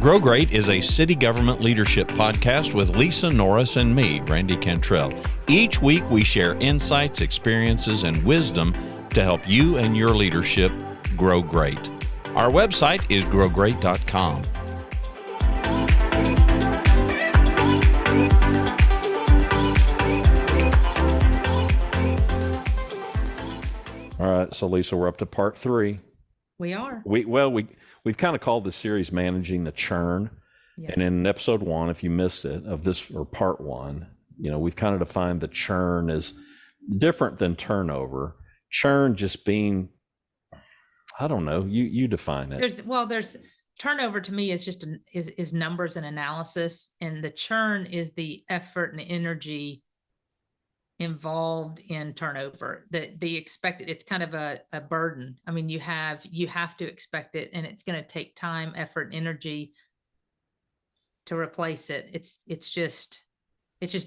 Grow Great is a city government leadership podcast with Lisa Norris and me, Randy Cantrell. Each week we share insights, experiences, and wisdom to help you and your leadership grow great. Our website is growgreat.com. All right, so Lisa, we're up to part 3. We are. We've kind of called this series Managing the Churn. Yeah. And in episode 1, if you missed it, of this, or part 1, we've kind of defined the churn as different than turnover. Churn just being, I don't know, you define it. There's turnover to me is just is numbers and analysis, and the churn is the effort and energy involved in turnover. The expected, it's kind of a burden. I mean, you have to expect it, and it's going to take time, effort, and energy to replace it. It's just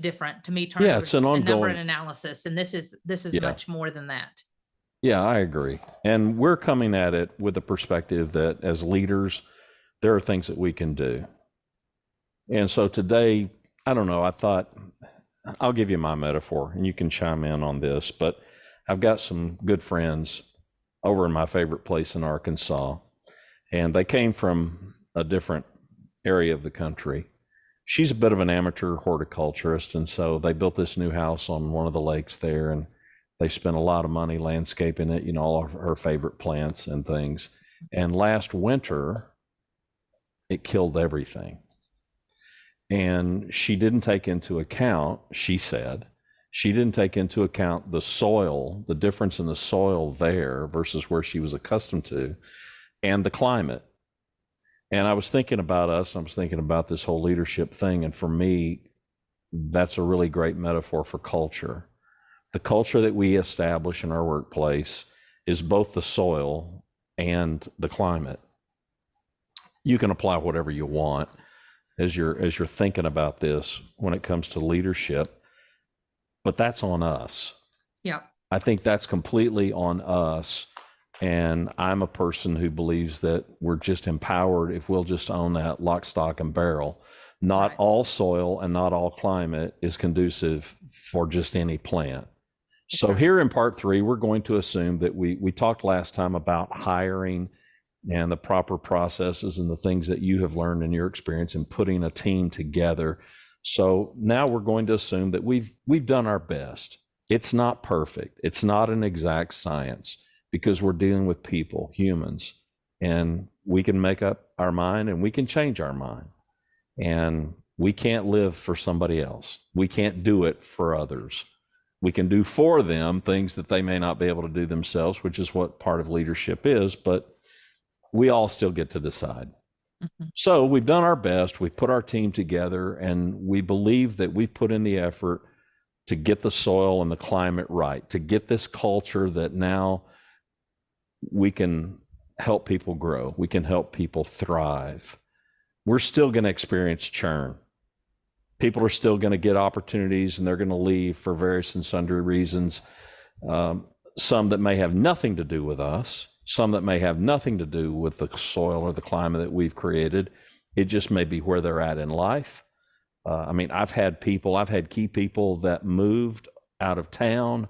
different to me. Turnover, it's an ongoing number and analysis, and this is much more than that. Yeah, I agree. And we're coming at it with the perspective that as leaders, there are things that we can do. And so today, I don't know, I thought I'll give you my metaphor and you can chime in on this, but I've got some good friends over in my favorite place in Arkansas, and they came from a different area of the country. She's a bit of an amateur horticulturist, and so they built this new house on one of the lakes there, and they spent a lot of money landscaping it, all of her favorite plants and things. And last winter, it killed everything. And she didn't take into account, she said, the soil, the difference in the soil there versus where she was accustomed to, and the climate. And I was thinking about us, I was thinking about this whole leadership thing. And for me, that's a really great metaphor for culture. The culture that we establish in our workplace is both the soil and the climate. You can apply whatever you want as you're thinking about this when it comes to leadership, but that's on us. Yeah. I think that's completely on us. And I'm a person who believes that we're just empowered if we'll just own that lock, stock, and barrel. Not Right. all soil and not all climate is conducive for just any plant. So here in part 3, we're going to assume that we talked last time about hiring and the proper processes and the things that you have learned in your experience in putting a team together. So now we're going to assume that we've done our best. It's not perfect. It's not an exact science because we're dealing with people, humans, and we can make up our mind and we can change our mind. And we can't live for somebody else. We can't do it for others. We can do for them things that they may not be able to do themselves, which is what part of leadership is, but we all still get to decide. Mm-hmm. So we've done our best. We've put our team together, and we believe that we've put in the effort to get the soil and the climate right, to get this culture that now we can help people grow. We can help people thrive. We're still going to experience churn. People are still going to get opportunities, and they're going to leave for various and sundry reasons. Some that may have nothing to do with us, some that may have nothing to do with the soil or the climate that we've created. It just may be where they're at in life. I've had key people that moved out of town,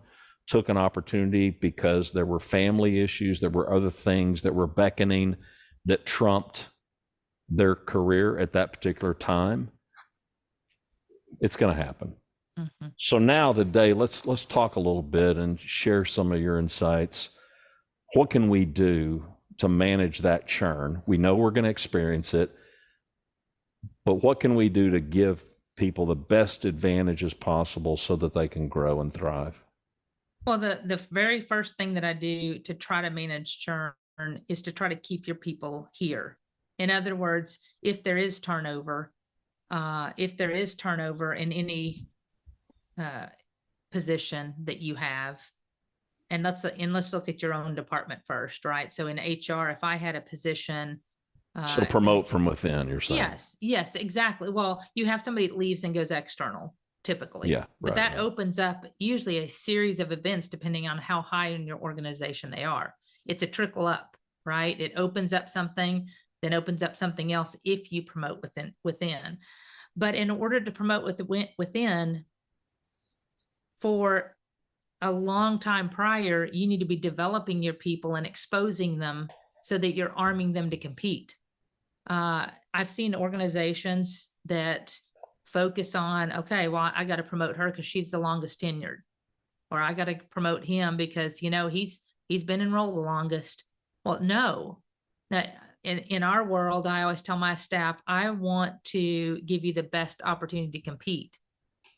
took an opportunity because there were family issues, there were other things that were beckoning that trumped their career at that particular time. It's going to happen. Mm-hmm. So now today, let's talk a little bit and share some of your insights. What can we do to manage that churn? We know we're going to experience it, but what can we do to give people the best advantages possible so that they can grow and thrive? Well, the very first thing that I do to try to manage churn is to try to keep your people here. In other words, if there is turnover in any position that you have, and let's look at your own department first, right? So in HR, if I had a position, so promote from within, you're saying? Yes, exactly. Well, you have somebody that leaves and goes external, typically. Yeah, but that opens up usually a series of events depending on how high in your organization they are. It's a trickle up, right? It opens up something. then opens up something else if you promote within. But in order to promote within for a long time prior, you need to be developing your people and exposing them so that you're arming them to compete. I've seen organizations that focus on, okay, well, I got to promote her because she's the longest tenured, or I got to promote him because, you know, he's been enrolled the longest. Well, no. In our world, I always tell my staff, I want to give you the best opportunity to compete,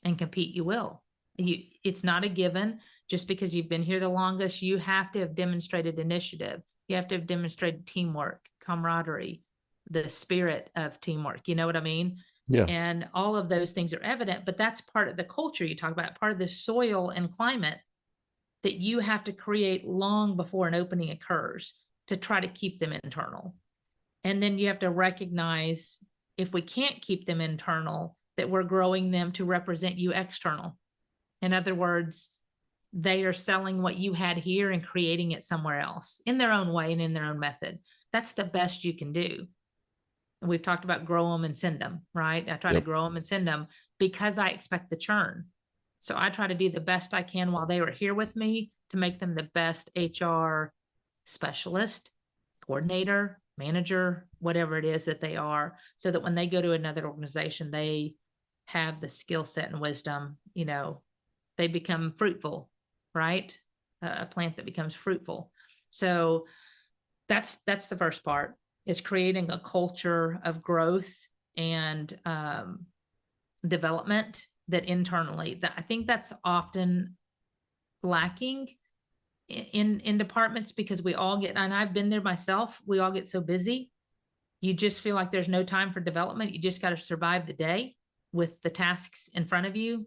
and compete you will. It's not a given. Just because you've been here the longest, you have to have demonstrated initiative. You have to have demonstrated teamwork, camaraderie, the spirit of teamwork. You know what I mean? Yeah. And all of those things are evident, but that's part of the culture you talk about, part of the soil and climate that you have to create long before an opening occurs to try to keep them internal. And then you have to recognize, if we can't keep them internal, that we're growing them to represent you external. In other words, they are selling what you had here and creating it somewhere else in their own way and in their own method. That's the best you can do. And we've talked about grow them and send them, right? I try to grow them and send them because I expect the churn. So I try to do the best I can while they were here with me to make them the best HR specialist, coordinator, manager, whatever it is that they are, so that when they go to another organization, they have the skill set and wisdom, you know, they become fruitful, right? A plant that becomes fruitful. So that's the first part, is creating a culture of growth and development that internally, that I think that's often lacking in departments, because we all get, and I've been there myself, we all get so busy. You just feel like there's no time for development. You just got to survive the day with the tasks in front of you.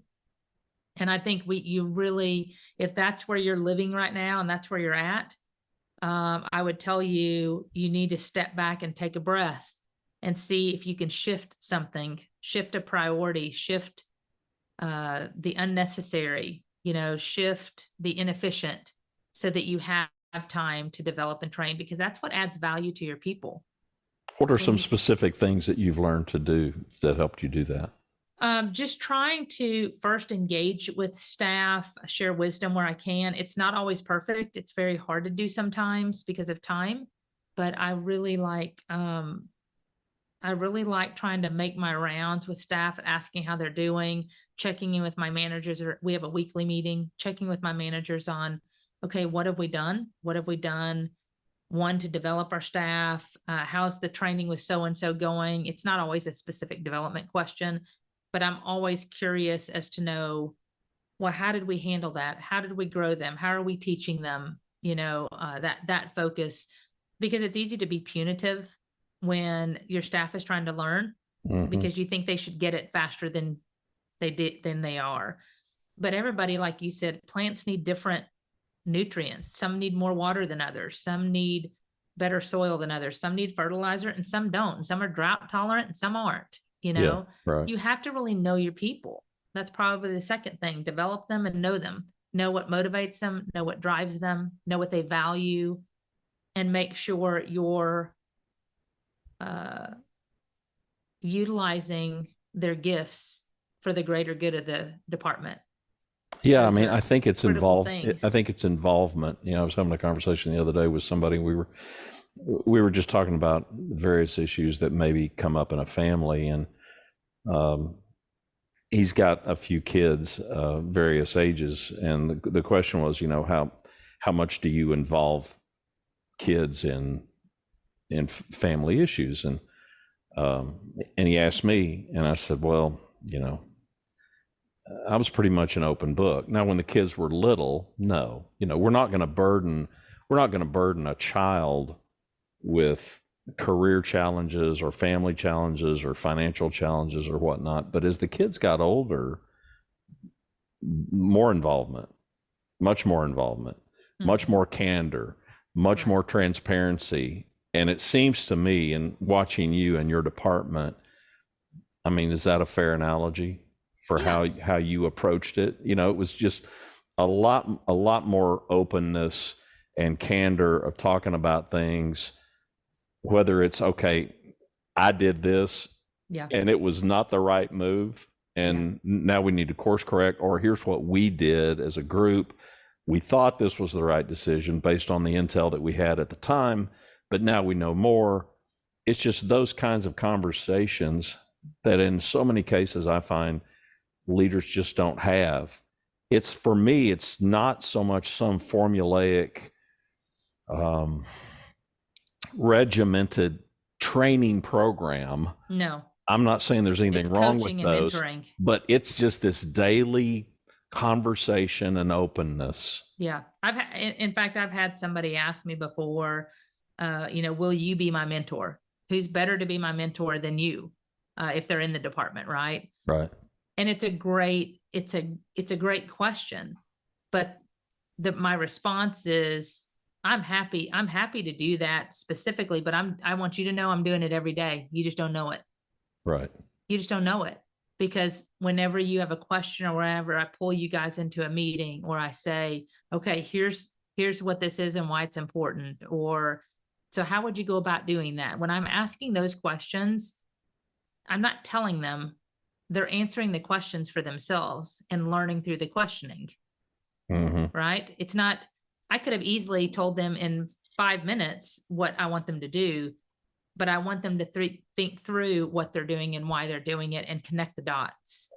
And I think you really, if that's where you're living right now and that's where you're at, I would tell you, you need to step back and take a breath and see if you can shift something, shift a priority, shift the unnecessary, you know, shift the inefficient, so that you have time to develop and train, because that's what adds value to your people. What are some specific things that you've learned to do that helped you do that? Just trying to first engage with staff, share wisdom where I can. It's not always perfect. It's very hard to do sometimes because of time, but I really like trying to make my rounds with staff, asking how they're doing, checking in with my managers. We have a weekly meeting, checking with my managers on, okay, what have we done? What have we done? One, to develop our staff. How's the training with so-and-so going? It's not always a specific development question, but I'm always curious as to know, well, how did we handle that? How did we grow them? How are we teaching them? You know, that focus, because it's easy to be punitive when your staff is trying to learn, because you think they should get it faster than they are. But everybody, like you said, plants need different nutrients. Some need more water than others. Some need better soil than others. Some need fertilizer and some don't. And some are drought tolerant and some aren't. You know, right. You have to really know your people. That's probably the second thing. Develop them and know them. Know what motivates them, know what drives them, know what they value, and make sure you're utilizing their gifts for the greater good of the department. Yeah, Those I mean, are I think it's critical involved. things. I think it's involvement. You know, I was having a conversation the other day with somebody. We were just talking about various issues that maybe come up in a family, and he's got a few kids, various ages, and the question was, you know, how much do you involve kids in family issues, and he asked me, and I said, well, you know, I was pretty much an open book. Now, when the kids were little, no, you know, we're not going to burden a child with career challenges or family challenges or financial challenges or whatnot. But as the kids got older, more involvement, much more involvement, much more candor, much more transparency. And it seems to me, in watching you and your department, I mean, is that a fair analogy for Yes. how you approached it? You know, it was just a lot more openness and candor of talking about things whether it's, okay, I did this Yeah. and it was not the right move, and now we need to course correct, or here's what we did as a group. We thought this was the right decision based on the intel that we had at the time, but now we know more. It's just those kinds of conversations that in so many cases I find leaders just don't have. It's, for me, it's not so much some formulaic, um, regimented training program. No, I'm not saying there's anything it's wrong with coaching and those, mentoring. but it's just this daily conversation and openness. Yeah. In fact, I've had somebody ask me before, will you be my mentor? Who's better to be my mentor than you? If they're in the department, right? Right. And it's a great question, but my response is, I'm happy to do that specifically, but I want you to know I'm doing it every day. You just don't know it. Right. You just don't know it, because whenever you have a question or whenever I pull you guys into a meeting, or I say, okay, here's what this is and why it's important, or so how would you go about doing that? When I'm asking those questions, I'm not telling them, they're answering the questions for themselves and learning through the questioning, Mm-hmm. right? It's not, I could have easily told them in 5 minutes what I want them to do, but I want them to think through what they're doing and why they're doing it and connect the dots,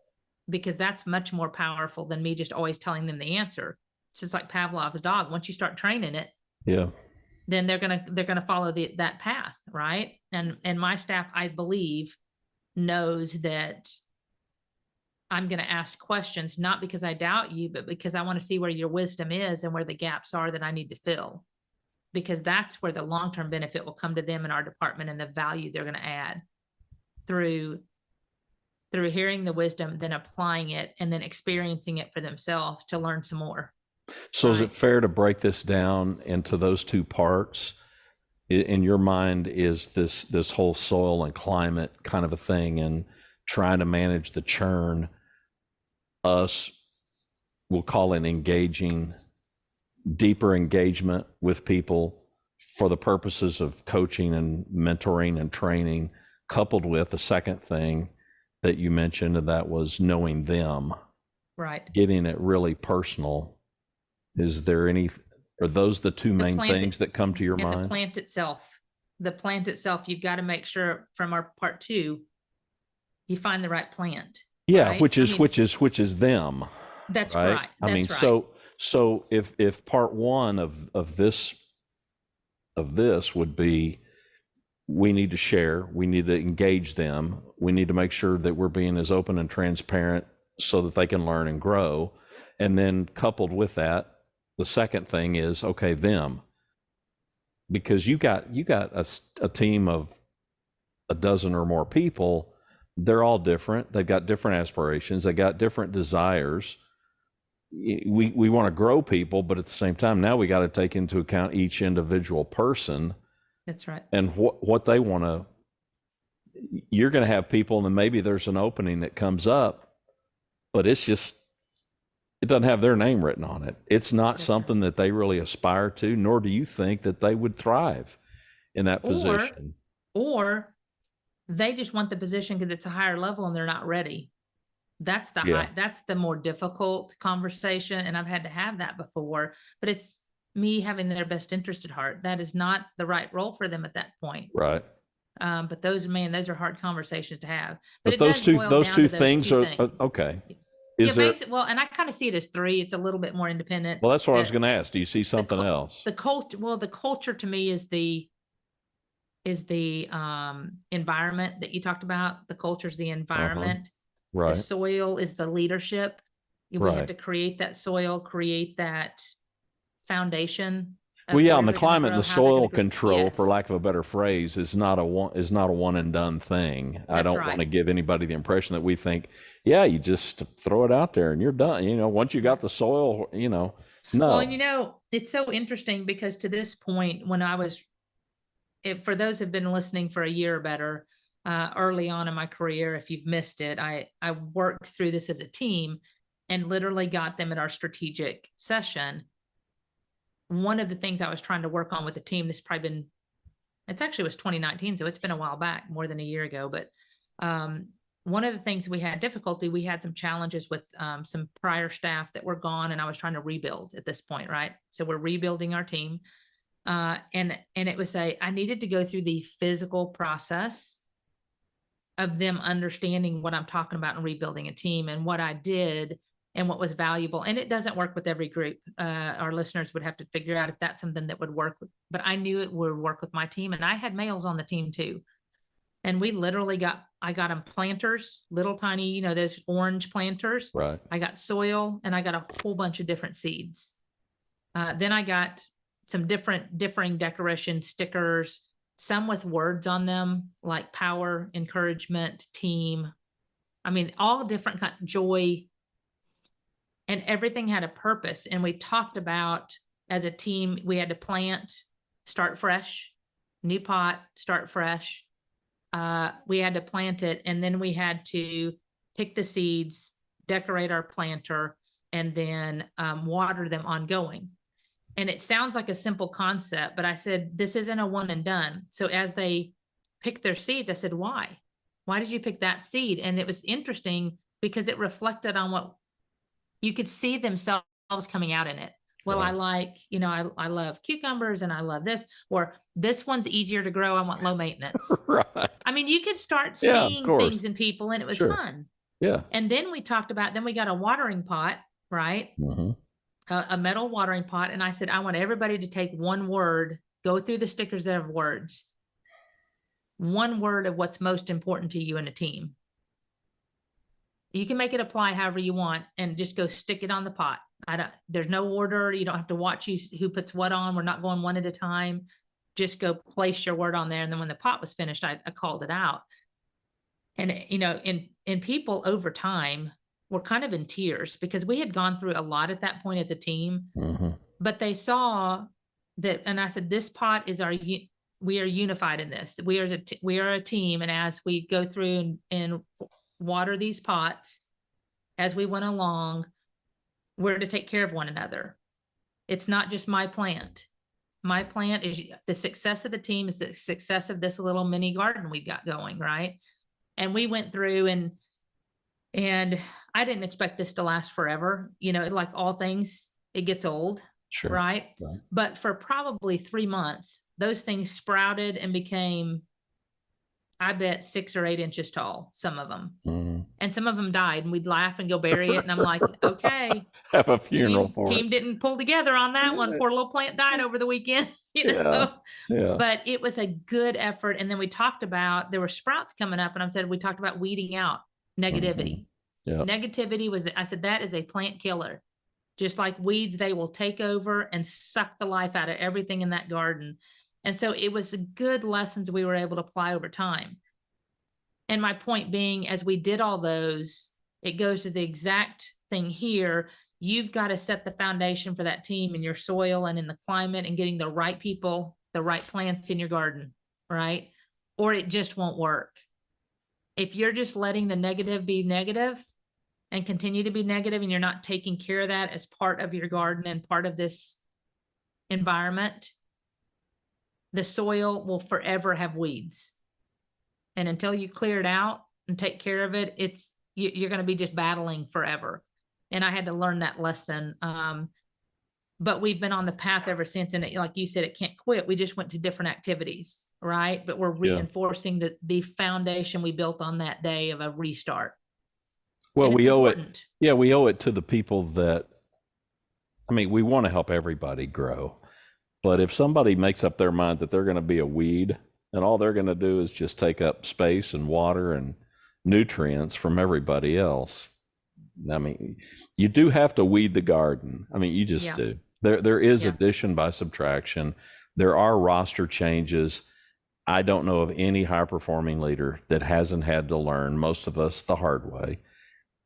because that's much more powerful than me just always telling them the answer. It's just like Pavlov's dog. Once you start training it, Yeah. then they're gonna follow that path, right? And my staff, I believe, knows that I'm going to ask questions, not because I doubt you, but because I want to see where your wisdom is and where the gaps are that I need to fill, because that's where the long-term benefit will come to them in our department and the value they're going to add through hearing the wisdom, then applying it, and then experiencing it for themselves to learn some more. So is it fair to break this down into those two parts? In your mind, is this whole soil and climate kind of a thing, and trying to manage the churn, us, we'll call it engaging, deeper engagement with people for the purposes of coaching and mentoring and training, coupled with the second thing that you mentioned, and that was knowing them, right? getting it really personal. Is there any, are those the two main things that come to your mind? The plant itself, you've got to make sure from our part 2, you find the right plant. Yeah, right? which is them. That's right. right. I mean, right. so if part 1 of this would be, we need to share, we need to engage them, we need to make sure that we're being as open and transparent so that they can learn and grow, and then coupled with that, the second thing is, okay, them, because you got a team of a dozen or more people. They're all different. They've got different aspirations. They got different desires. We want to grow people, but at the same time, now we got to take into account each individual person. That's right. And what they want to. You're going to have people, and then maybe there's an opening that comes up, but it's just, it doesn't have their name written on it. It's not something that they really aspire to, nor do you think that they would thrive in that position. Or they just want the position because it's a higher level and they're not ready. That's the more difficult conversation. And I've had to have that before, but it's me having their best interest at heart. That is not the right role for them at that point. Right. But those are hard conversations to have. But those two things are okay. Well, and I kind of see it as 3. It's a little bit more independent. Well, that's what I was going to ask. Do you see something else? The culture to me is the environment that you talked about. The culture is the environment. Right. The soil is the leadership. We have to create that soil, create that foundation. Well, yeah, on the climate and the soil control, for lack of a better phrase, is not a one and done thing. I don't want to give anybody the impression that we think, yeah, you just throw it out there and you're done. Once you got the soil, no. Well, it's so interesting because to this point, when I was, for those who've been listening for a year or better, early on in my career, if you've missed it, I worked through this as a team and literally got them at our strategic session. One of the things I was trying to work on with the team, this has probably been It's actually was 2019, so it's been a while back, more than a year ago. But one of the things we had difficulty, we had some challenges with some prior staff that were gone, and I was trying to rebuild at this point, right? So we're rebuilding our team. And it was I needed to go through the physical process of them understanding what I'm talking about in rebuilding a team and what I did and what was valuable. And it doesn't work with every group. Our listeners would have to figure out if that's something that would work, but I knew it would work with my team. And I had males on the team too. And we literally I got them planters, little tiny, those orange planters. Right. I got soil, and I got a whole bunch of different seeds. Then I got some differing decoration stickers, some with words on them, like power, encouragement, team. I mean, all different kind, joy, and everything had a purpose. And we talked about, as a team, we had to plant, start fresh, new pot, start fresh. We had to plant it, and then we had to pick the seeds, decorate our planter, and then water them ongoing. And it sounds like a simple concept, but I said, this isn't a one and done. So as they picked their seeds, I said, why? Why did you pick that seed? And it was interesting because it reflected on what you could see themselves coming out in it. Well, Right. I like, I love cucumbers, and I love this, or this one's easier to grow. I want low maintenance. Right. I mean, you could start Yeah, of seeing course. things in people, and it was Sure. fun. Yeah. And then we talked about, then we got a watering pot, right? Mm-hmm. A metal watering pot. And I said, I want everybody to take one word, go through the stickers that have words, one word of what's most important to you in a team. You can make it apply however you want, and just go stick it on the pot. There's no order. You don't have to watch who puts what on. We're not going one at a time. Just go place your word on there. And then when the pot was finished, I called it out. And, in people over time were kind of in tears, because we had gone through a lot at that point as a team, Mm-hmm. but they saw that. And I said, this pot is we are unified in this. We are a team. And as we go through and water these pots, as we went along, we're to take care of one another. It's not just my plant. My plant is the success of the team, is the success of this little mini garden we've got going, right? And we went through, and I didn't expect this to last forever. Like all things, it gets old. Sure. Right? Right. But for probably 3 months, those things sprouted and became, I bet, 6 or 8 inches tall, some of them. Mm-hmm. And some of them died, and we'd laugh and go bury it. And I'm like, okay, Have a funeral for team it. didn't pull together on that one. Poor little plant died over the weekend, Yeah. But it was a good effort. And then we talked about, there were sprouts coming up, and I said, we talked about weeding out negativity. Mm-hmm. Yeah. Negativity was, I said, that is a plant killer. Just like weeds, they will take over and suck the life out of everything in that garden. And so it was good lessons we were able to apply over time. And my point being, as we did all those, it goes to the exact thing here. You've got to set the foundation for that team in your soil and in the climate, and getting the right people, the right plants in your garden, right? Or it just won't work. If you're just letting the negative be negative and continue to be negative, and you're not taking care of that as part of your garden and part of this environment, the soil will forever have weeds. And until you clear it out and take care of it, you're going to be just battling forever. And I had to learn that lesson. But we've been on the path ever since. And like you said, it can't quit. We just went to different activities, right? But we're reinforcing the foundation we built on that day of a restart. Well, we owe it. Yeah, we owe it to the people that, we want to help everybody grow. But if somebody makes up their mind that they're going to be a weed, and all they're going to do is just take up space and water and nutrients from everybody else, you do have to weed the garden. You just do. There is addition by subtraction. There are roster changes. I don't know of any high-performing leader that hasn't had to learn, most of us the hard way.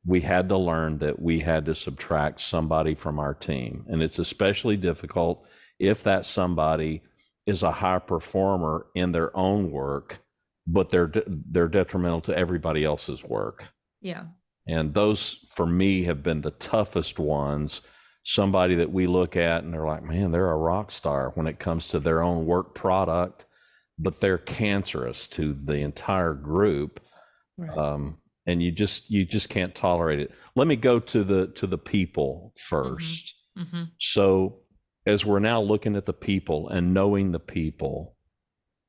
We had to learn that we had to subtract somebody from our team. And it's especially difficult if that somebody is a high performer in their own work, but they're detrimental to everybody else's work. Yeah. And those, for me, have been the toughest ones. Somebody that we look at and they're like, man, they're a rock star when it comes to their own work product. but they're cancerous to the entire group. Right. And you just can't tolerate it. Let me go to the people Mm-hmm. first. Mm-hmm. So as we're now looking at the people and knowing the people,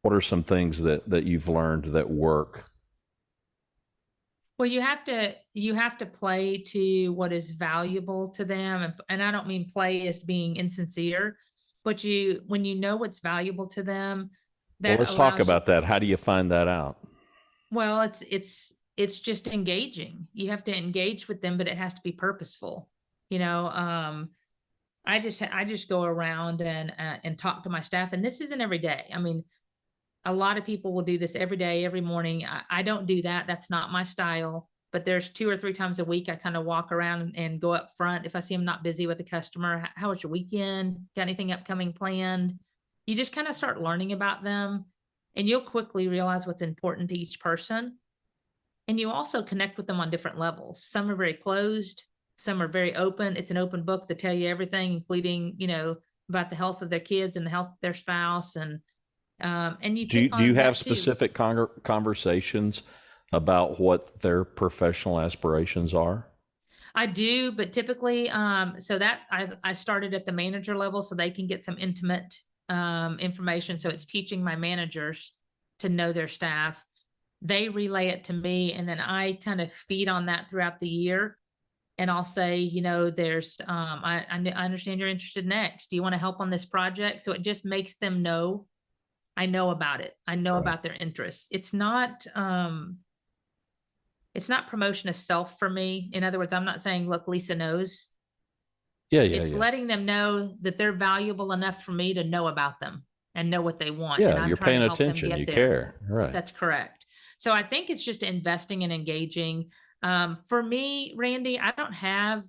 what are some things that you've learned that work? Well, you have to play to what is valuable to them, and I don't mean play as being insincere, but when you know what's valuable to them, Well, that let's talk allows you. about that. How do you find that out? Well, it's just engaging. You have to engage with them, but it has to be purposeful. You know, I just go around and talk to my staff, and this isn't every day. I mean, a lot of people will do this every day, every morning. I don't do that. That's not my style. But there's 2 or 3 times a week I kind of walk around and go up front. If I see I'm not busy with the customer, how was your weekend? Got anything upcoming planned? You just kind of start learning about them, and you'll quickly realize what's important to each person. And you also connect with them on different levels. Some are very closed, some are very open. It's an open book to tell you everything, including, about the health of their kids and the health of their spouse. And you Do pick you on have that too. specific conversations about what their professional aspirations are? I do, but typically, so that I started at the manager level so they can get some intimate information. So it's teaching my managers to know their staff. They relay it to me, and then I kind of feed on that throughout the year. And I'll say, there's, I understand you're interested next. Do you want to help on this project? So it just makes them know I know about it. I know Right. about their interests. It's not promotion of self for me. In other words, I'm not saying, look, Lisa knows. Yeah, yeah, It's yeah. letting them know that they're valuable enough for me to know about them and know what they want. And Yeah, I'm you're trying to paying help them attention. get You there. care. Right. That's correct. So I think it's just investing and engaging. For me, Randy, I don't have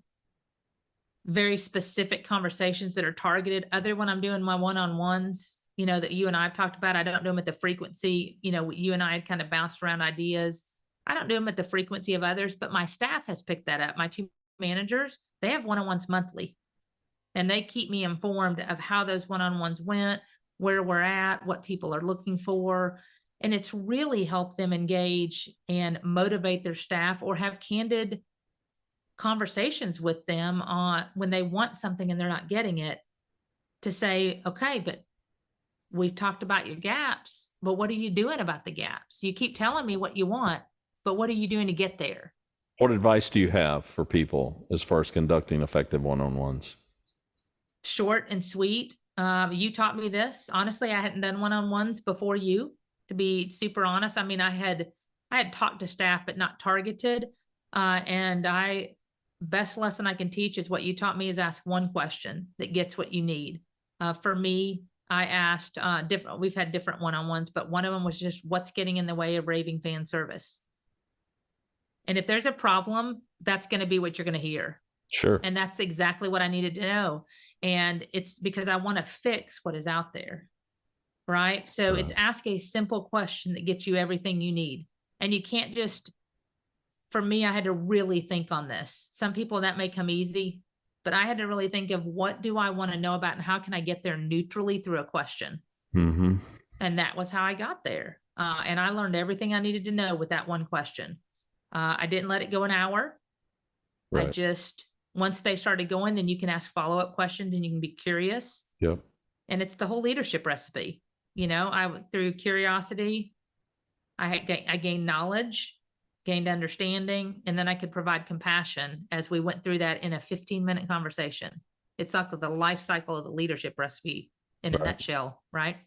very specific conversations that are targeted other when I'm doing my one-on-ones, that you and I have talked about. I don't do them at the frequency, you and I had kind of bounced around ideas. I don't do them at the frequency of others, but my staff has picked that up. My two managers, they have one-on-ones monthly, and they keep me informed of how those one-on-ones went, where we're at, what people are looking for. And it's really helped them engage and motivate their staff or have candid conversations with them on when they want something and they're not getting it, to say, okay, but we've talked about your gaps, but what are you doing about the gaps? You keep telling me what you want, but what are you doing to get there? What advice do you have for people as far as conducting effective one-on-ones? Short and sweet. You taught me this. Honestly, I hadn't done one-on-ones before you, to be super honest. I mean, I had talked to staff, but not targeted. And best lesson I can teach is what you taught me, is ask one question that gets what you need. For me, I asked we've had different one-on-ones, but one of them was just, what's getting in the way of raving fan service? And if there's a problem, that's going to be what you're going to hear. Sure. And that's exactly what I needed to know. And it's because I want to fix what is out there. Right. So it's Right. ask a simple question that gets you everything you need. And you can't just, for me, I had to really think on this. Some people that may come easy, but I had to really think of, what do I want to know about and how can I get there neutrally through a question? Mm-hmm. And that was how I got there. And I learned everything I needed to know with that one question. I didn't let it go an hour. I Right. just, once they started going, then you can ask follow-up questions and you can be curious. Yep. And it's the whole leadership recipe. Through curiosity, I gained knowledge, gained understanding, and then I could provide compassion as we went through that in a 15-minute conversation. It's like the life cycle of the leadership recipe in a Right. nutshell, right?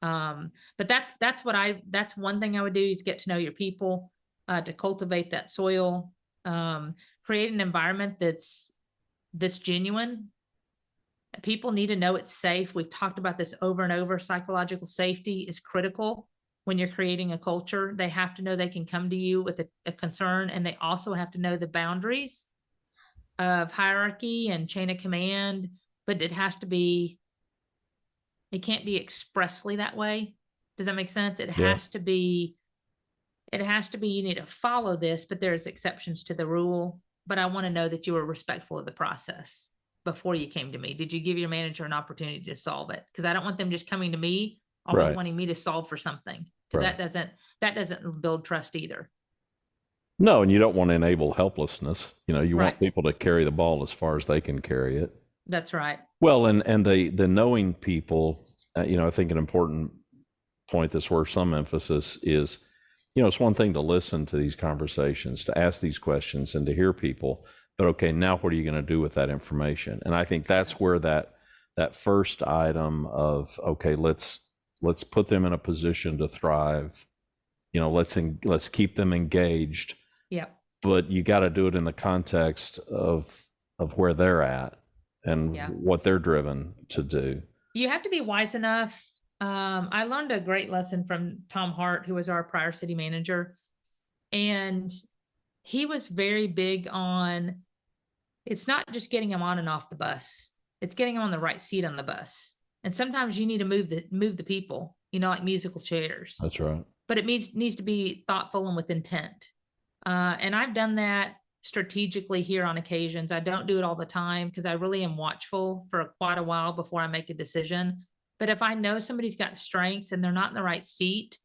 But that's one thing I would do, is get to know your people, to cultivate that soil, create an environment that's genuine. People need to know it's safe. We've talked about this over and over. Psychological safety is critical when you're creating a culture. They have to know they can come to you with a concern, and they also have to know the boundaries of hierarchy and chain of command. But it can't be expressly that way. Does that make sense? It Yeah. has to be, you need to follow this, but there's exceptions to the rule. But I want to know that you were respectful of the process before you came to me. Did you give your manager an opportunity to solve it? Because I don't want them just coming to me always Right. wanting me to solve for something, because Right. that doesn't build trust either. No, and you don't want to enable helplessness. You want Right. people to carry the ball as far as they can carry it. That's right. Well, and the knowing people, I think an important point that's worth some emphasis is, it's one thing to listen to these conversations, to ask these questions, and to hear people. But okay, now what are you going to do with that information? And I think that's where that first item of, okay, let's put them in a position to thrive. Let's keep them engaged. Yep. But you got to do it in the context of where they're at and Yeah. what they're driven to do. You have to be wise enough. I learned a great lesson from Tom Hart, who was our prior city manager. And he was very big on, it's not just getting them on and off the bus. It's getting them on the right seat on the bus. And sometimes you need to move the people, like musical chairs. That's right. But it needs to be thoughtful and with intent. And I've done that strategically here on occasions. I don't do it all the time because I really am watchful for quite a while before I make a decision. But if I know somebody's got strengths and they're not in the right seat,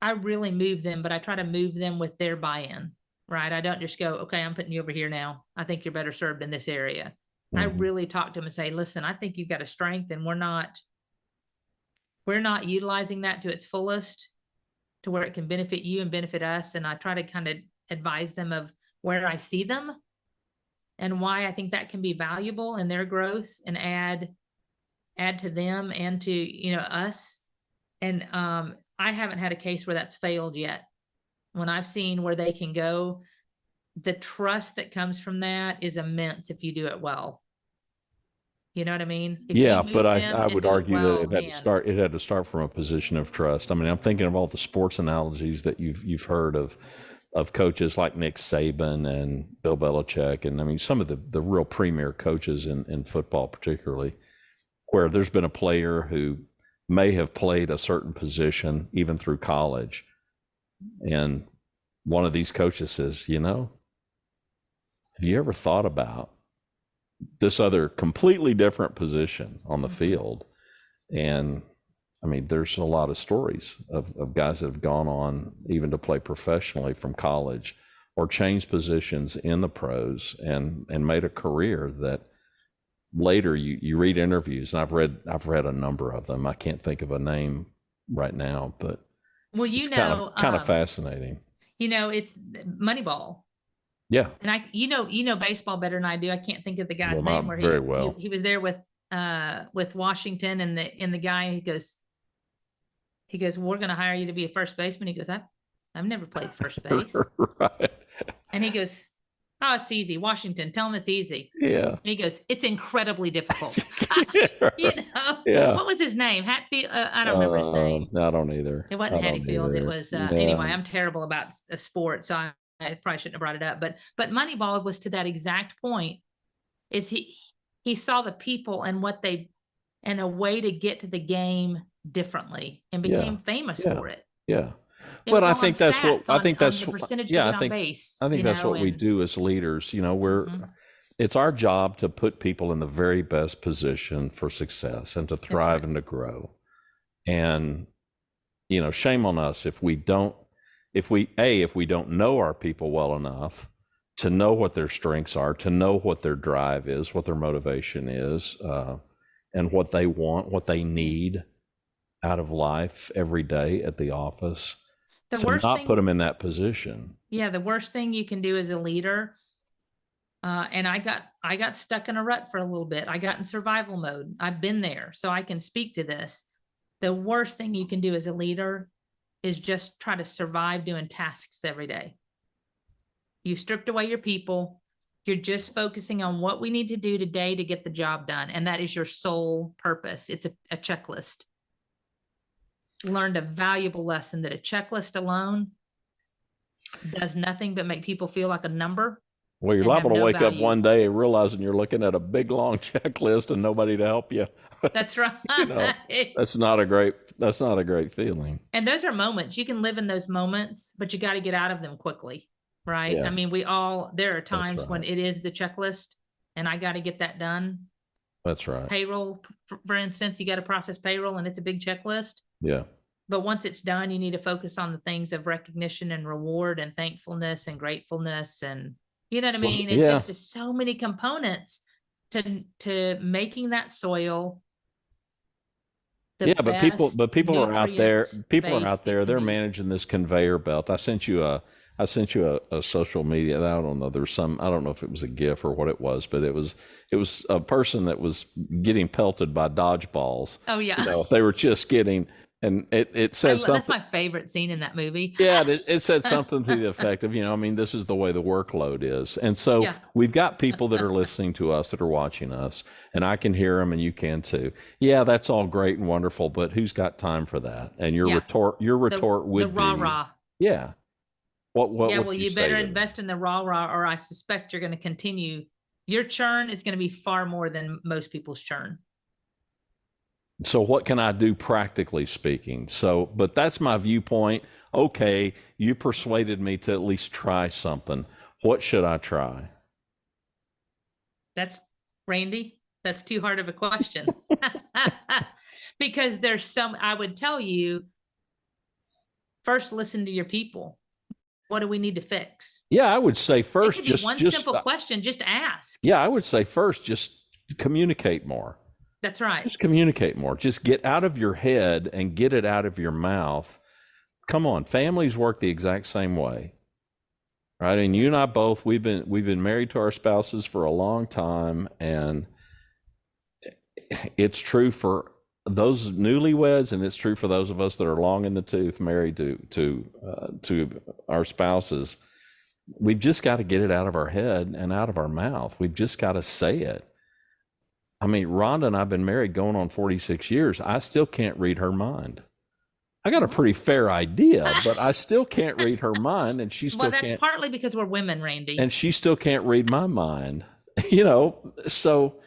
I really move them, but I try to move them with their buy-in, right? I don't just go, okay, I'm putting you over here now. I think you're better served in this area. Mm-hmm. I really talk to them and say, listen, I think you've got a strength and we're not utilizing that to its fullest to where it can benefit you and benefit us. And I try to kind of advise them of where I see them and why I think that can be valuable in their growth and add to them and to, us. And I haven't had a case where that's failed yet. When I've seen where they can go, the trust that comes from that is immense if you do it well. You know what I mean? Yeah, but I would argue that it had to start from a position of trust. I mean, I'm thinking of all the sports analogies that you've heard of coaches like Nick Saban and Bill Belichick, and I mean some of the real premier coaches in football, particularly, where there's been a player who may have played a certain position even through college, and one of these coaches says, have you ever thought about this other completely different position on the field? And I mean, there's a lot of stories of guys that have gone on even to play professionally from college or changed positions in the pros and made a career that later you read interviews, and I've read a number of them. I can't think of a name right now, but it's kind of fascinating. It's Moneyball. Yeah. And baseball better than I do. I can't think of the guy's name where he was there with Washington and the guy, he goes, we're going to hire you to be a first baseman. He goes, I've never played first base. Right. And he goes, oh, it's easy. Washington, tell him it's easy. Yeah. And he goes, it's incredibly difficult. Yeah. What was his name? Hatfield? I don't remember his name. I don't either. It wasn't Hatfield. It was, anyway, I'm terrible about a sport, so I probably shouldn't have brought it up, but Moneyball was to that exact point. Is he saw the people and a way to get to the game differently and became famous for it. Yeah. But I think that's what the percentage on base. I think that's what we do as leaders. It's our job to put people in the very best position for success and to thrive and to grow. And shame on us if we don't know our people well enough to know what their strengths are, to know what their drive is, what their motivation is, and what they want, what they need out of life every day at the office, put them in that position. Yeah, the worst thing you can do as a leader, and I got stuck in a rut for a little bit. I got in survival mode. I've been there, so I can speak to this. The worst thing you can do as a leader is just try to survive doing tasks every day. You've stripped away your people. You're just focusing on what we need to do today to get the job done. And that is your sole purpose. It's a checklist. Learned a valuable lesson that a checklist alone does nothing but make people feel like a number. Well, you're liable to wake up one day realizing you're looking at a big, long checklist and nobody to help you. That's right. That's not a great feeling. And those are moments. You can live in those moments, but you got to get out of them quickly, right? Yeah. I mean, there are times when it is the checklist and I got to get that done. That's right. Payroll, for instance, you got to process payroll and it's a big checklist. Yeah. But once it's done, you need to focus on the things of recognition and reward and thankfulness and gratefulness. And you know what I So, mean? It yeah. just is so many components to making that soil the Yeah, best people are out there. nutrient People are base out it there. can They're be. managing this conveyor belt. I sent you a social media. I don't know. There was some. I don't know if it was a GIF or what it was, but it was a person that was getting pelted by dodgeballs. Oh You yeah. know, they were just getting, and it said That's something. my favorite scene in that movie. Yeah, it said something to the effect of, I mean, this is the way the workload is. And so Yeah. we've got people that are listening to us, that are watching us, and I can hear them and you can too. Yeah, that's all great and wonderful, but who's got time for that? And Yeah. your The retort the would rah be, rah. yeah, what Yeah, would well, you you say better to them? invest in the rah rah, or I suspect you're going to continue. Your churn is going to be far more than most people's churn. So what can I do practically speaking? So, but that's my viewpoint. Okay, you persuaded me to at least try something. What should I try? That's Randy. That's too hard of a question. Because there's some, I would tell you, first listen to your people. What do we need to fix? Yeah, I would say It first, could be one just simple question, just ask. yeah, I would say first, just communicate more. That's right. Just communicate more. Just get out of your head and get it out of your mouth. Come on, families work the exact same way, right? And you and I both, we've been married to our spouses for a long time, and it's true for those newlyweds, and it's true for those of us that are long in the tooth, married to our spouses. We've just got to get it out of our head and out of our mouth. We've just got to say it. I mean, Rhonda and I've been married going on 46 years. I still can't read her mind. I got a pretty fair idea, but I still can't read her mind, and Well, that's partly because we're women, Randy. she still can't read my mind. So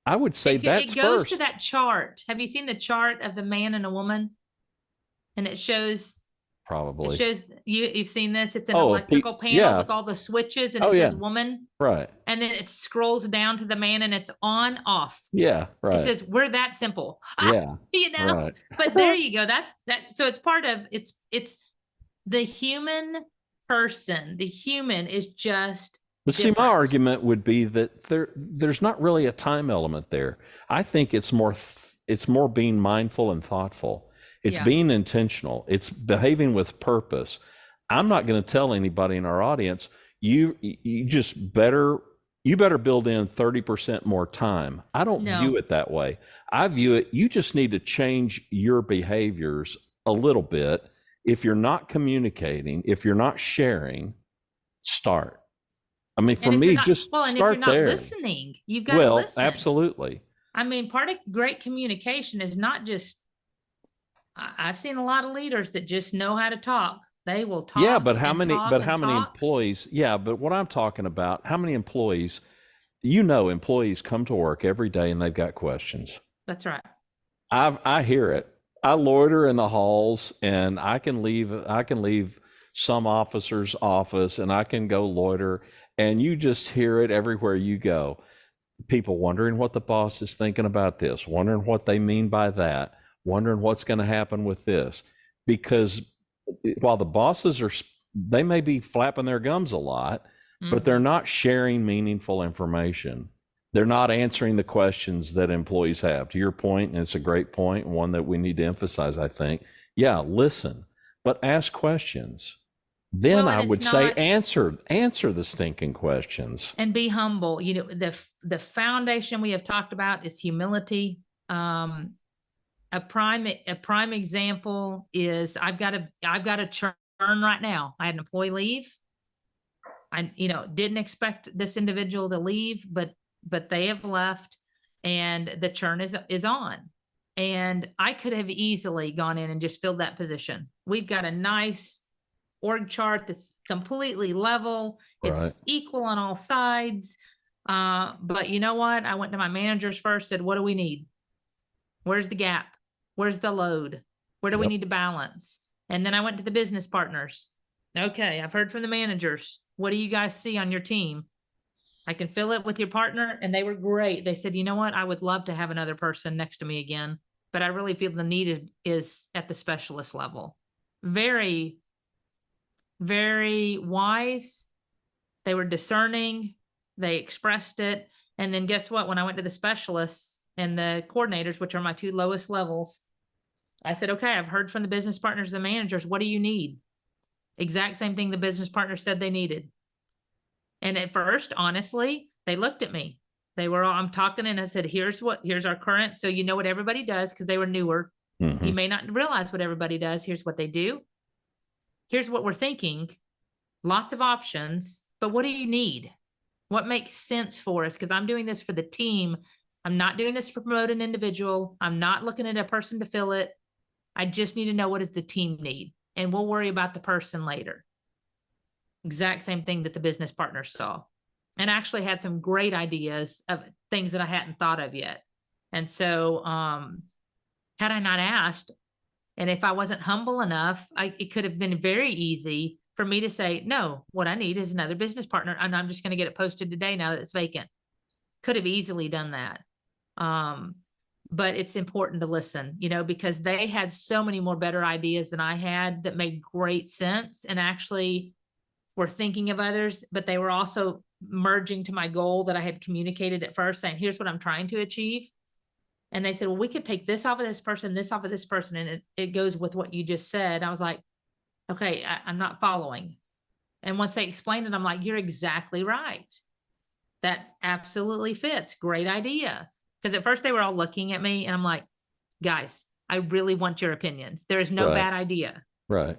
I would say that's It goes to first, that chart. Have you seen the chart of the man and a woman? And it shows probably. you've seen this. It's an Oh, electrical panel yeah. with all the switches, and Oh, it yeah. says woman. Right. And then it scrolls down to the man and it's on off. Yeah. It Right. says we're that simple. Yeah. You know, Right. but there you go. That's that. So it's part of it's the human person. The human is just But see, my different. argument would be that there's not really a time element there. I think it's more being mindful and thoughtful. It's Yeah. being intentional. It's behaving with purpose. I'm not going to tell anybody in our audience, you just you better build in 30% more time. I don't No. view it that way. I view it, you just need to change your behaviors a little bit. If you're not communicating, if you're not sharing, start. I mean, for And if you're me, not, just well, and if you're start not there. listening, you've got to Well, listen. absolutely. I mean, part of great communication is not just, I've seen a lot of leaders that just know how to talk. They will talk. Yeah, but how and many talk but and how many talk. employees? Yeah, but what I'm talking about, how many employees, employees come to work every day and they've got questions. That's right. I hear it. I loiter in the halls, and I can leave some officer's office, and I can go loiter, and you just hear it everywhere you go. People wondering what the boss is thinking about this, wondering what they mean by that, wondering what's going to happen with this. Because while the bosses they may be flapping their gums a lot, but they're not sharing meaningful information. They're not answering the questions that employees have. To your point, and it's a great point, and one that we need to emphasize, I think. Yeah, listen, but ask questions. Then Well, I and would it's say not- answer the stinking questions. and be humble. You know, the foundation we have talked about is humility. A prime example is I've got a churn right now. I had an employee leave. I didn't expect this individual to leave, but they have left, and the churn is on. And I could have easily gone in and just filled that position. We've got a nice org chart that's completely level. Right. It's equal on all sides. But you know what? I went to my managers first, said, what do we need? Where's the gap? Where's the load? Where do we Yep. need to balance? And then I went to the business partners. Okay, I've heard from the managers. What do you guys see on your team? I can fill it with your partner. And they were great. They said, you know what? I would love to have another person next to me again, but I really feel the need is at the specialist level. Very, very wise. They were discerning. They expressed it. And then guess what? When I went to the specialists and the coordinators, which are my two lowest levels, I said, okay, I've heard from the business partners and managers. What do you need? Exact same thing the business partners said they needed. And at first, honestly, they looked at me. They were all, I'm talking and I said, here's our current. So you know what everybody does because they were newer. Mm-hmm. You may not realize what everybody does. Here's what they do. Here's what we're thinking. Lots of options, but what do you need? What makes sense for us? Because I'm doing this for the team. I'm not doing this to promote an individual. I'm not looking at a person to fill it. I just need to know what does the team need, and we'll worry about the person later. Exact same thing that the business partners saw, and actually had some great ideas of things that I hadn't thought of yet. And so, had I not asked, and if I wasn't humble enough, it could have been very easy for me to say, no, what I need is another business partner. And I'm just going to get it posted today now that it's vacant. Could have easily done that. But it's important to listen, because they had so many more better ideas than I had that made great sense and actually were thinking of others, but they were also merging to my goal that I had communicated at first, saying, here's what I'm trying to achieve. And they said, well, we could take this off of this person, this off of this person. And it goes with what you just said. I was like, okay, I'm not following. And once they explained it, I'm like, you're exactly right. That absolutely fits. Great idea. Because at first they were all looking at me and I'm like, guys, I really want your opinions. There is no Right. bad idea. Right.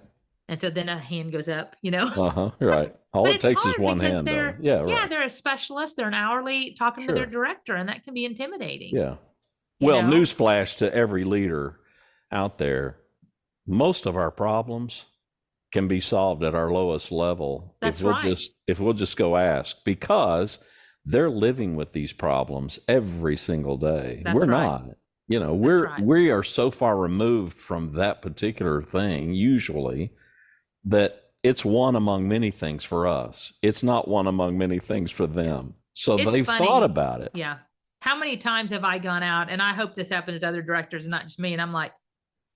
And so then a hand goes up, Uh-huh. Right. All But it it's takes is hard one because hand, though. they're, Yeah, right. they're a specialist. They're an hourly talking to their Sure. director, and that can be intimidating. Yeah. you Well, know? newsflash to every leader out there, most of our problems can be solved at our lowest level That's if we'll right. just go ask, because they're living with these problems every single day. That's We're right. not. right. We are so far removed from that particular thing usually that it's one among many things for us. It's not one among many things for them. So It's they've funny. thought about it. Yeah. How many times have I gone out, and I hope this happens to other directors and not just me, and I'm like,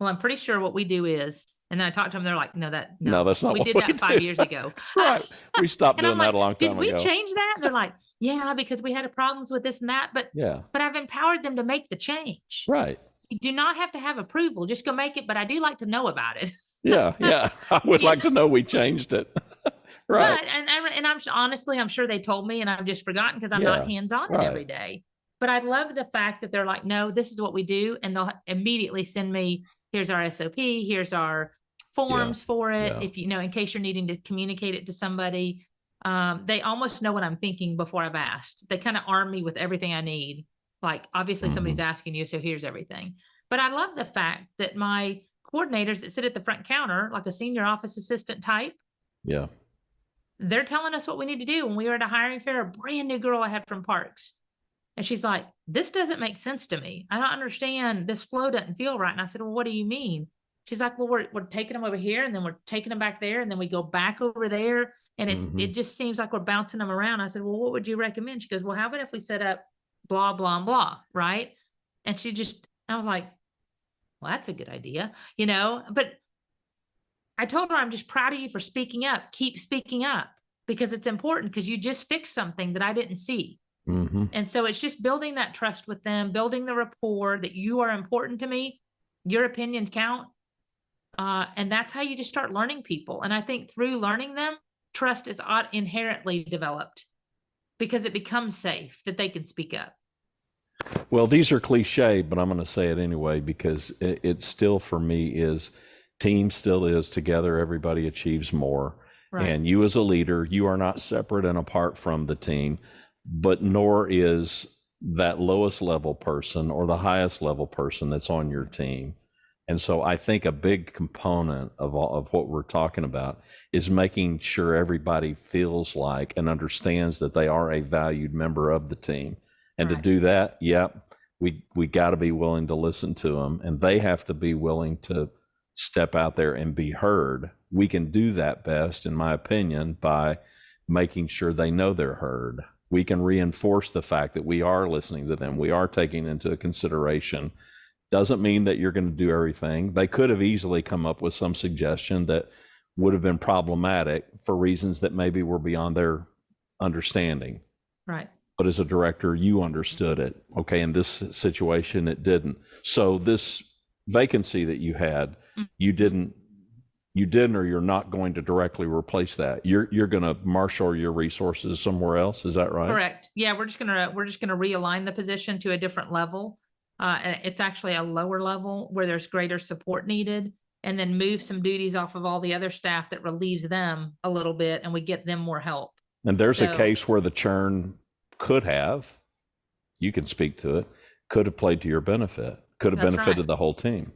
well, I'm pretty sure what we do is, and then I talk to them, they're like, no, that's not we what did we that 5 do. years ago. Right. We stopped And I'm doing that like, a long did time we ago. change that? They're like, yeah, because we had problems with this and that, but Yeah. I've empowered them to make the change. Right. You do not have to have approval. Just go make it, but I do like to know about it. Yeah. Yeah. I would Yeah. like to know we changed it. Right. But and I'm honestly, I'm sure they told me and I've just forgotten because I'm Yeah, not hands-on it right. every day. But I love the fact that they're like, no, this is what we do. And they'll immediately send me, here's our SOP, here's our forms for it. Yeah. If in case you're needing to communicate it to somebody. They almost know what I'm thinking before I've asked. They kind of arm me with everything I need. Like, obviously somebody's asking you, so here's everything. But I love the fact that my coordinators that sit at the front counter, like a senior office assistant type, Yeah. they're telling us what we need to do. When we were at a hiring fair, a brand new girl I had from Parks, and she's like, this doesn't make sense to me. I don't understand. This flow doesn't feel right. And I said, well, what do you mean? She's like, well, we're taking them over here, and then we're taking them back there, and then we go back over there. And it just seems like we're bouncing them around. I said, well, what would you recommend? She goes, well, how about if we set up blah, blah, blah, right? And I was like, well, that's a good idea, but I told her, I'm just proud of you for speaking up. Keep speaking up, because it's important, because you just fixed something that I didn't see. And so it's just building that trust with them, building the rapport that you are important to me. Your opinions count. And that's how you just start learning people. And I think through learning them, trust is inherently developed, because it becomes safe that they can speak up. Well, these are cliche, but I'm going to say it anyway, because it still, for me, is team still is together. Everybody achieves more. Right. And you as a leader, you are not separate and apart from the team, but nor is that lowest level person or the highest level person that's on your team. And so I think a big component of what we're talking about is making sure everybody feels like and understands that they are a valued member of the team. And Right. to do that, we got to be willing to listen to them, and they have to be willing to step out there and be heard. We can do that best, in my opinion, by making sure they know they're heard. We can reinforce the fact that we are listening to them. We are taking into consideration. Doesn't mean that you're going to do everything. They could have easily come up with some suggestion that would have been problematic for reasons that maybe were beyond their understanding. Right. But as a director, you understood it. Okay, in this situation, it didn't. So this vacancy that you had, you didn't, or you're not going to directly replace that. You're going to marshal your resources somewhere else. Is that right? Correct. Yeah, we're just gonna realign the position to a different level. And it's actually a lower level where there's greater support needed, and then move some duties off of all the other staff that relieves them a little bit, and we get them more help. And there's a So- case where the churn could have, you can speak to it, could have played to your benefit, could have That's benefited right. the whole team.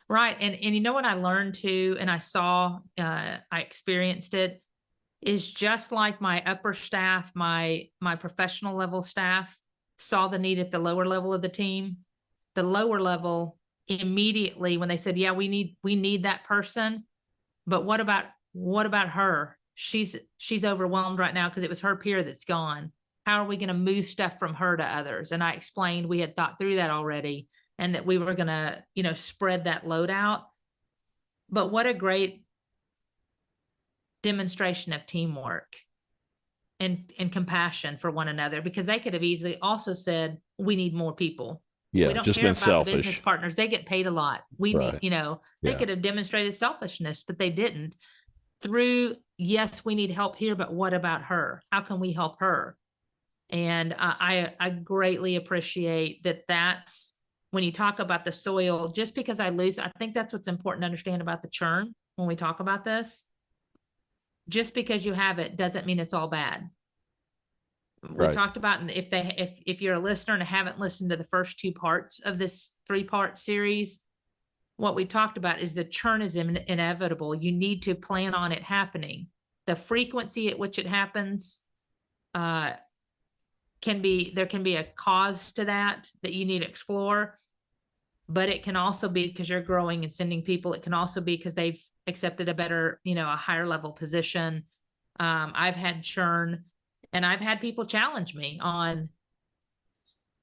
Right. And you know what I learned too, and I saw, I experienced it, is just like my upper staff, my professional level staff saw the need at the lower level of the team. The lower level immediately, when they said, yeah, we need that person, but what about her? She's overwhelmed right now because it was her peer that's gone. How are we going to move stuff from her to others? And I explained we had thought through that already, and that we were going to, spread that load out. But what a great demonstration of teamwork and compassion for one another, because they could have easily also said, we need more people. Yeah, We don't just care been about selfish. the business partners. They get paid a lot. We Right. need, they Yeah. could have demonstrated selfishness, but they didn't. Through, yes, we need help here, but what about her? How can we help her? And I greatly appreciate that. That's when you talk about the soil, just because I think that's what's important to understand about the churn when we talk about this. Just because you have it doesn't mean it's all bad. We Right. talked about, and if you're a listener and haven't listened to the first 2 parts of this 3-part series, what we talked about is the churn is inevitable. You need to plan on it happening. The frequency at which it happens, there can be a cause to that you need to explore, but it can also be because you're growing and sending people. It can also be because they've accepted a better, a higher level position. I've had churn, and I've had people challenge me on,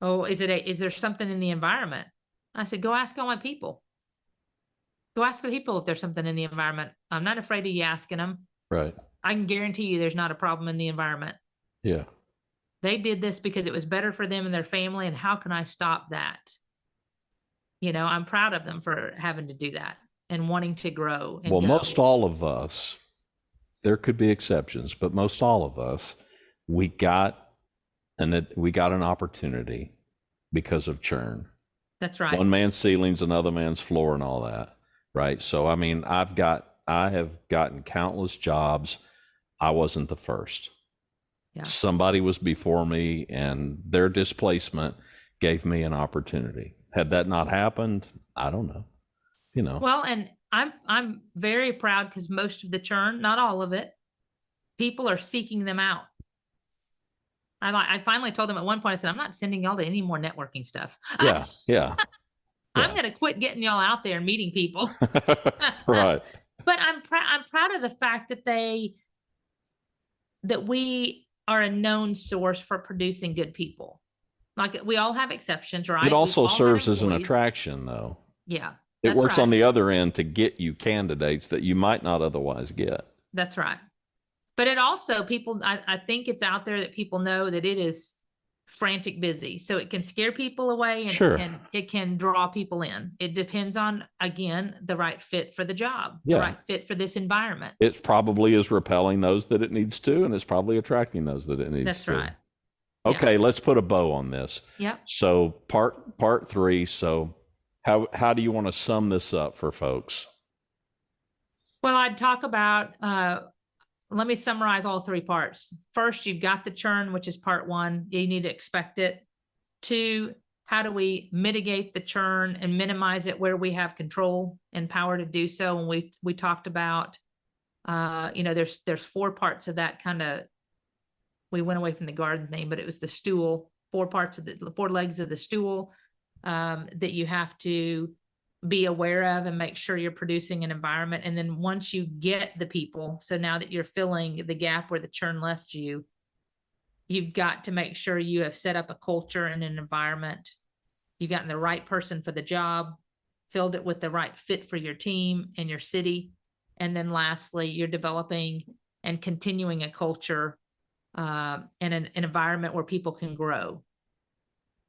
oh, is there something in the environment? I said, go ask all my people. Go ask the people if there's something in the environment. I'm not afraid of you asking them. Right. I can guarantee you there's not a problem in the environment. Yeah. They did this because it was better for them and their family. And how can I stop that? I'm proud of them for having to do that and wanting to grow. And Well, go. most all of us, there could be exceptions, but most all of us, we got an opportunity because of churn. That's right. One man's ceiling's another man's floor and all that. Right. So, I mean, I have gotten countless jobs. I wasn't the first. Yeah. Somebody was before me, and their displacement gave me an opportunity. Had that not happened, I don't know. Well, and I'm very proud because most of the churn, not all of it, people are seeking them out. I finally told them at one point, I said, I'm not sending y'all to any more networking stuff. Yeah. Yeah. I'm going to quit getting y'all out there and meeting people. Right. But I'm proud of the fact that we are a known source for producing good people. Like, we all have exceptions, right? It also We've all had serves as an employees. attraction, though. Yeah. It that's works right. on the other end to get you candidates that you might not otherwise get. That's right. But it also, I think it's out there that people know that it is frantic busy. So it can scare people away, and Sure. it can draw people in. It depends on, again, the right fit for the job, Yeah. the right fit for this environment. It probably is repelling those that it needs to, and it's probably attracting those that it needs That's to. right. Okay, let's put a bow on this. Yep. So part 3. So how do you want to sum this up for folks? Well, I'd talk about, let me summarize all 3 parts. First, you've got the churn, which is part 1. You need to expect it. 2, how do we mitigate the churn and minimize it where we have control and power to do so? And we talked about, there's 4 parts of that kind of, we went away from the garden thing, but it was the stool, 4 legs of the stool, that you have to be aware of and make sure you're producing an environment. And then once you get the people, so now that you're filling the gap where the churn left you, You've got to make sure you have set up a culture and an environment. You've gotten the right person for the job, filled it with the right fit for your team and your city. And then lastly, you're developing and continuing a culture and an environment where people can grow.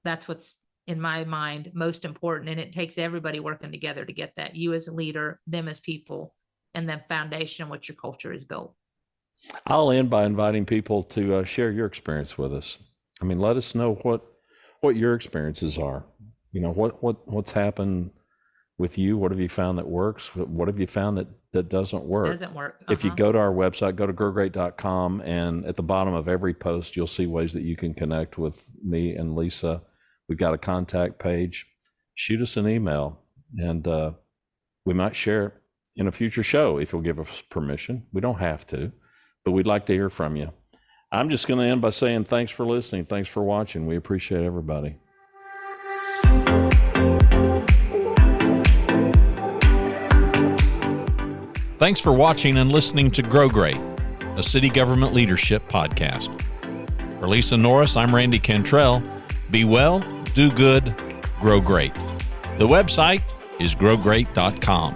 That's what's, in my mind, most important. And it takes everybody working together to get that. You as a leader, them as people, and the foundation on which your culture is built. I'll end by inviting people to share your experience with us. I mean, let us know what your experiences are. You know, what's happened with you? What have you found that works? What have you found that doesn't work? Doesn't work. If you go to our website, go to growgreat.com, and at the bottom of every post, you'll see ways that you can connect with me and Lisa. We've got a contact page. Shoot us an email, and we might share it in a future show if you'll give us permission. We don't have to, but we'd like to hear from you. I'm just going to end by saying thanks for listening. Thanks for watching. We appreciate everybody. Thanks for watching and listening to Grow Great, a city government leadership podcast. For Lisa Norris, I'm Randy Cantrell. Be well, do good, grow great. The website is growgreat.com.